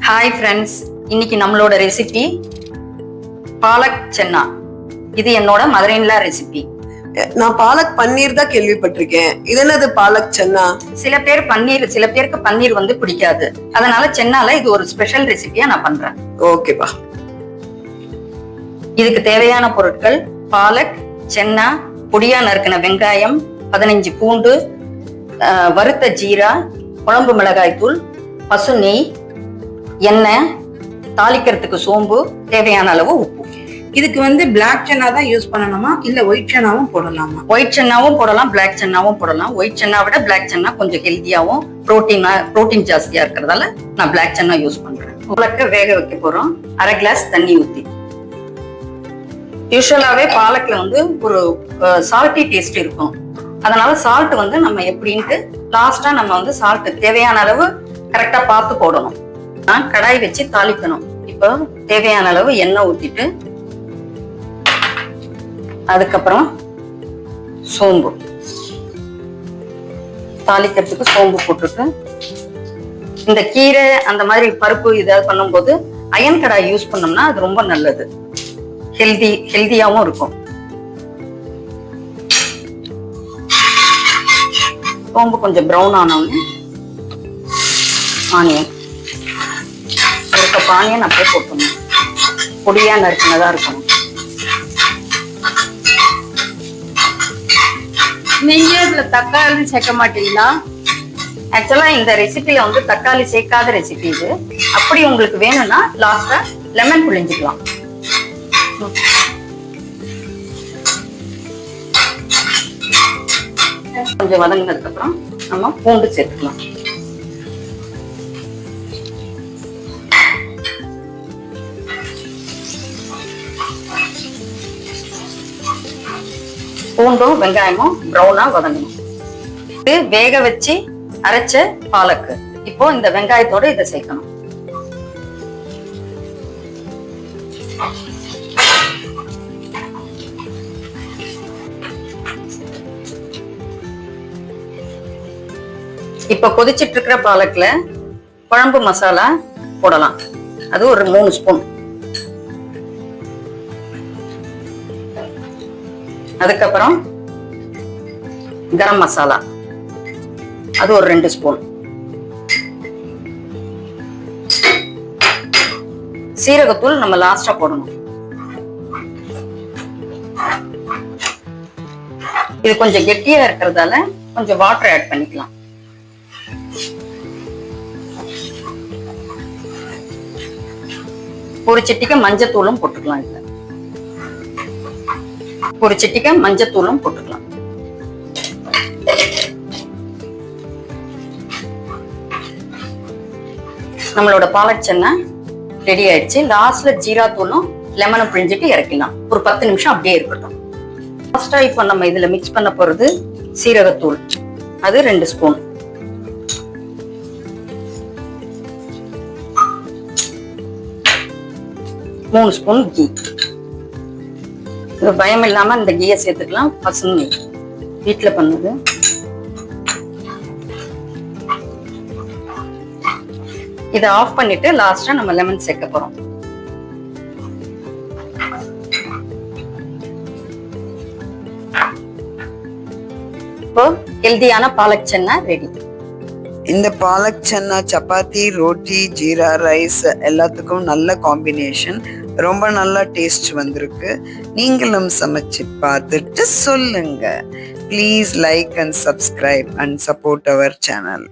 Hi friends, இன்னைக்கு நம்மளோட recipe palak சென்னா. இது என்னோட மதர்-இன்-லா ரெசிபி. நான் பாலக் பன்னீர் தான் கேள்விப்பட்டிருக்கேன். இது என்னது பாலக் சென்னா? சில பேருக்கு பன்னீர் வந்து பிடிக்காது. அதனால சென்னால இது ஒரு ஸ்பெஷல் ரெசிபியா நான் பண்றேன். ஓகேப்பா. இதுக்கு தேவையான பொருட்கள் பாலக், சென்னா, பொடியா நறுக்கின வெங்காயம், 15 பூண்டு, வறுத்த ஜீரா, குழம்பு மிளகாய் தூள், பசு நெய், எண்ணெய், தாளிக்கிறதுக்கு சோம்பு, தேவையான அளவு உப்பு. இதுக்கு வந்து பிளாக் சென்னா தான் யூஸ் பண்ணணுமா இல்ல ஒயிட் சென்னாவும் போடலாமா? ஒயிட் சென்னாவும் போடலாம், பிளாக் சென்னாவும் போடலாம். ஒயிட் சென்னா விட பிளாக் சென்னா கொஞ்சம் ஹெல்த்தியாவும் புரோட்டீன் ஜாஸ்தியா இருக்கிறதால நான் பிளாக் சென்னா யூஸ் பண்றேன். பாலக்க வேக வைக்க போறோம். 1/2 கிளாஸ் தண்ணி ஊத்தி. யூஸ்வலாவே பாலக்ல வந்து ஒரு சால்ட்டி டேஸ்ட் இருக்கும். அதனால சால்ட் வந்து நம்ம எப்படின்ட்டு லாஸ்டா நம்ம வந்து சால்ட் தேவையான அளவு கரெக்டா பார்த்து போடணும். கடாய் வச்சு தாளிக்கணும். இப்போ தேவையான அளவு எண்ணெய் ஊத்திட்டு அதுக்கப்புறம் சோம்பு, தாளிக்கிறதுக்கு சோம்பு போட்டுட்டு, இந்த கீரை அந்த மாதிரி பருப்பு இதாவது பண்ணும்போது அயன் கடாய் யூஸ் பண்ணோம்னா அது ரொம்ப நல்லது, ஹெல்தியாவும் இருக்கும். சோம்பு கொஞ்சம் ப்ரௌன் ஆனோன்னு ஆனியன், ஒரு கப் ஆனியன் அப்படியே போட்டணும். பொடியா நறுக்கினதா இருக்கணும். நீங்க இதுல தக்காளி சேர்க்க மாட்டீங்களா? ஆக்சுவலா இந்த ரெசிபில வந்து தக்காளி சேர்க்காத ரெசிபி இது. அப்படி உங்களுக்கு வேணும்னா லாஸ்டா லெமன் புழிஞ்சுக்கலாம். கொஞ்சம் வதங்கினதுக்கு அப்புறம் நம்ம பூண்டு சேர்த்துக்கலாம். பூண்டும் வெங்காயமும் ப்ரௌனா வதங்கணும். இது வேக வச்சு அரைச்ச பாலக்கு. இப்போ இந்த வெங்காயத்தோட இதை சேர்க்கணும். இப்ப கொதிச்சிட்டு இருக்கிற பாலக்ல குழம்பு மசாலா போடலாம். அது ஒரு 3 ஸ்பூன். அதுக்கப்புறம் கரம் மசாலா, அது ஒரு 2 ஸ்பூன். சீரகத்தூள் நம்ம லாஸ்டா போடணும். இது கொஞ்சம் கெட்டியா இருக்கிறதால கொஞ்சம் வாட்டர் ஆட் பண்ணிக்கலாம். ஒரு சிட்டிகை மஞ்சத்தூளும் போட்டுக்கலாம். இதுல ஒரு சிட்டிகை மஞ்சத்தூளும் போட்டுக்கலாம். நம்மளோட பாலக் சென்னா ரெடி ஆயிடுச்சு. லாஸ்ட்ல ஜீரா தூளும் லெமனும் பிழிஞ்சிட்டு இறக்கலாம். ஒரு 10 நிமிஷம் அப்படியே இருக்கட்டும். லாஸ்டா இப்ப நம்ம இதுல மிக்ஸ் பண்ண போறது சீரகத்தூள், அது 2 ஸ்பூன். மூணு ஸ்பூன் கீ. இது பயம் இல்லாம இந்த கீயை சேர்த்துக்கலாம். பசு நெய் வீட்டுல பண்ணுது. இதை ஆஃப் பண்ணிட்டு லாஸ்டா நம்ம லெமன் சேர்க்க போறோம். இப்போ ஹெல்தியான பாலக் சென்னா ரெடி. இந்த பாலக் சென்னா சப்பாத்தி, ரோட்டி, ஜீரா ரைஸ் எல்லாத்துக்கும் நல்ல காம்பினேஷன். ரொம்ப நல்லா டேஸ்ட் வந்திருக்கு. நீங்களும் சமைச்சு பார்த்துட்டு சொல்லுங்க. Please like and subscribe and support our channel.